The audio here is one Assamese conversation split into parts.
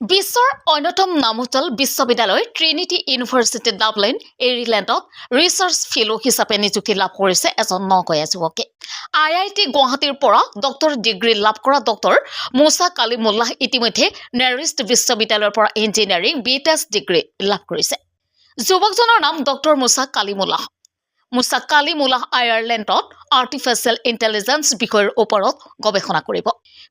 বিশ্বৰ অন্যতম নামোজ্জ্বল বিশ্ববিদ্যালয় ট্ৰিনিটি ইউনিভাৰ্চিটি ডাবলিন এৰিলেণ্ডত ৰিচাৰ্চ ফেলো হিচাপে নিযুক্তি লাভ কৰিছে এজন নগঞা যুৱকে। IIT গুৱাহাটীৰ পৰা ডক্টৰ ডিগ্ৰী লাভ কৰা ডক্টৰ মুছা কালিমুল্লাহ ইতিমধ্যে নেৰিষ্ট বিশ্ববিদ্যালয়ৰ পৰা ইঞ্জিনিয়াৰিং BTech ডিগ্ৰী লাভ কৰিছে। যুৱকজনৰ নাম ডক্টৰ মুছা কালিমুল্লাহ। মুছা কালিমুল্লাহ আয়াৰলেণ্ডত আৰ্টিফিচিয়েল ইণ্টেলিজেন্স বিষয়ৰ ওপৰত গৱেষণা কৰিব।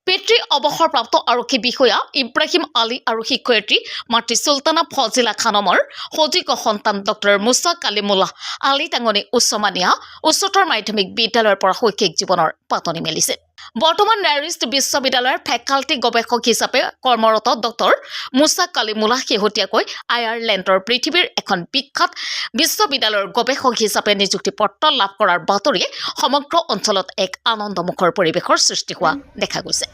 পিতৃ অৱসৰপ্ৰাপ্ত আৰক্ষী বিষয়া ইব্ৰাহিম আলী আৰু শিক্ষয়িত্ৰী মাতৃ চুলতানা ফজিলা খানমৰ সদীৰ্ঘ সন্তান ডক্টৰ মুছা কালিমুল্লাহ আলী টাঙনি উচ্চমানীয়া উচ্চতৰ মাধ্যমিক বিদ্যালয়ৰ পৰা শৈক্ষিক জীৱনৰ পাতনি মেলিছে। বৰ্তমান নেৰিষ্ট বিশ্ববিদ্যালয়ৰ ফেকাল্টি গৱেষক হিচাপে কৰ্মৰত ডক্টৰ মুছা কালিমুল্লাহ শেহতীয়াকৈ আয়াৰলেণ্ডৰ পৃথিৱীৰ এখন বিখ্যাত বিশ্ববিদ্যালয়ৰ গৱেষক হিচাপে নিযুক্তি পত্ৰ লাভ কৰাৰ বাতৰিয়ে সমগ্ৰ অঞ্চলত এক আনন্দমুখৰ পৰিৱেশৰ সৃষ্টি হোৱা দেখা গৈছে।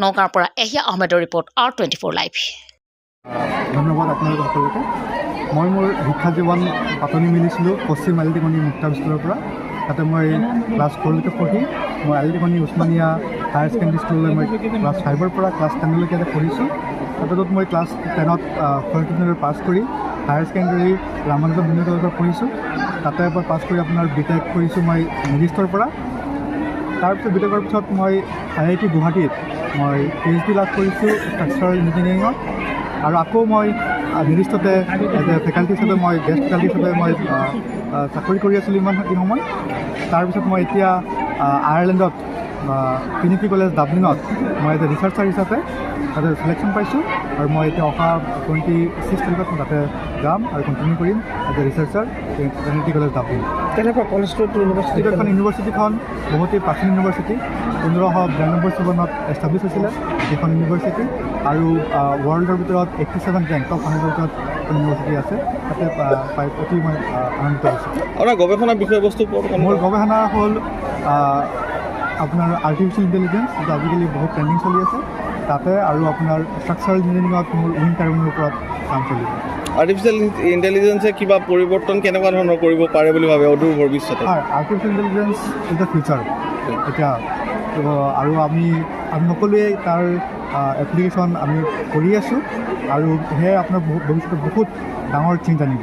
নগাঁৱৰ পৰা এহিয়া আহমেদৰ ৰিপৰ্ট R24 লাইভ। ধন্যবাদ আপোনালোক সকলোকে। মই মোৰ শিক্ষা জীৱন পাতনি মেলিছিলোঁ পশ্চিম আলিটিকনি মুক্ত বিদ্যালয়ৰ পৰা। তাতে মই ক্লাছ 4লৈকে পঢ়ি মই আলিটিকনি উচমানীয়া হায়াৰ ছেকেণ্ডেৰী স্কুললৈ মই ক্লাছ 5ৰ পৰা ক্লাছ 10লৈকে পঢ়িছোঁ। তাৰপিছত মই ক্লাছ 10ত ফৰ্টিনৰ পাছ কৰি হায়াৰ ছেকেণ্ডেৰী ৰামানুজন জুনিয়ৰ কলেজত পঢ়িছোঁ। তাতে এবাৰ পাছ কৰি আপোনাৰ BTech কৰিছোঁ মই নেৰিষ্টৰ পৰা। তাৰপিছত BTechৰ পিছত মই IIT গুৱাহাটীত মই PhD লাভ কৰিছোঁ ষ্ট্ৰাকচাৰেল ইঞ্জিনিয়াৰিঙত। আৰু আকৌ মই নেৰিষ্টতে এজ এ ফেকাল্টি হিচাপে মই গেষ্ট ফেকাল্টি হিচাপে মই চাকৰি কৰি আছিলোঁ ইমান সময়। তাৰপিছত মই এতিয়া আয়াৰলেণ্ডত ট্ৰিনিটি কলেজ ডাবলিনত মই এজ এ ৰিচাৰ্চাৰ হিচাপে তাতে চিলেকশ্যন পাইছোঁ। আৰু মই এতিয়া অহা 26 তাৰিখত মই তাতে যাম আৰু কণ্টিনিউ কৰিম as a researcher Trinity college Dublin. কেনেকুৱা কলেজটো এইখন ইউনিভাৰ্চিটিখন বহুতেই প্ৰাচীন ইউনিভাৰ্চিটি। 1592 চনত এষ্টাব্লিছ হৈছিলে এইখন ইউনিভাৰ্চিটি। আৰু ৱৰ্ল্ডৰ ভিতৰত 87 ৰেংক টপ 100ৰ ভিতৰত ইউনিভাৰ্চিটি আছে। তাতে পাই অতি মই আনন্দিত হৈছোঁ। আপোনাৰ গৱেষণা বিষয়বস্তু মোৰ গৱেষণা হ'ল আপোনাৰ আৰ্টিফিচিয়েল ইণ্টেলিজেন্স, যিটো আজিকালি বহুত ট্ৰেণ্ডিং চলি আছে তাতে, আৰু আপোনাৰ ষ্ট্ৰাকচাৰেল ইঞ্জিনিয়াৰিঙত মোৰ উইণ্ড টাৰ্বিনৰ ওপৰত কাম চলিব। আৰ্টিফিচিয়েল ইণ্টেলিজেন্সে কিবা পৰিৱৰ্তন কেনেকুৱা ধৰণৰ কৰিব পাৰে বুলি ভাবে অদূৰ ভৱিষ্যতে? হয়, artificial intelligence is the future এতিয়া। আৰু আমি সকলোৱে তাৰ এপ্লিকেশ্যন আমি কৰি আছোঁ, আৰু সেয়ে আপোনাৰ ভৱিষ্যতে বহুত ডাঙৰ চেঞ্জ আনিব।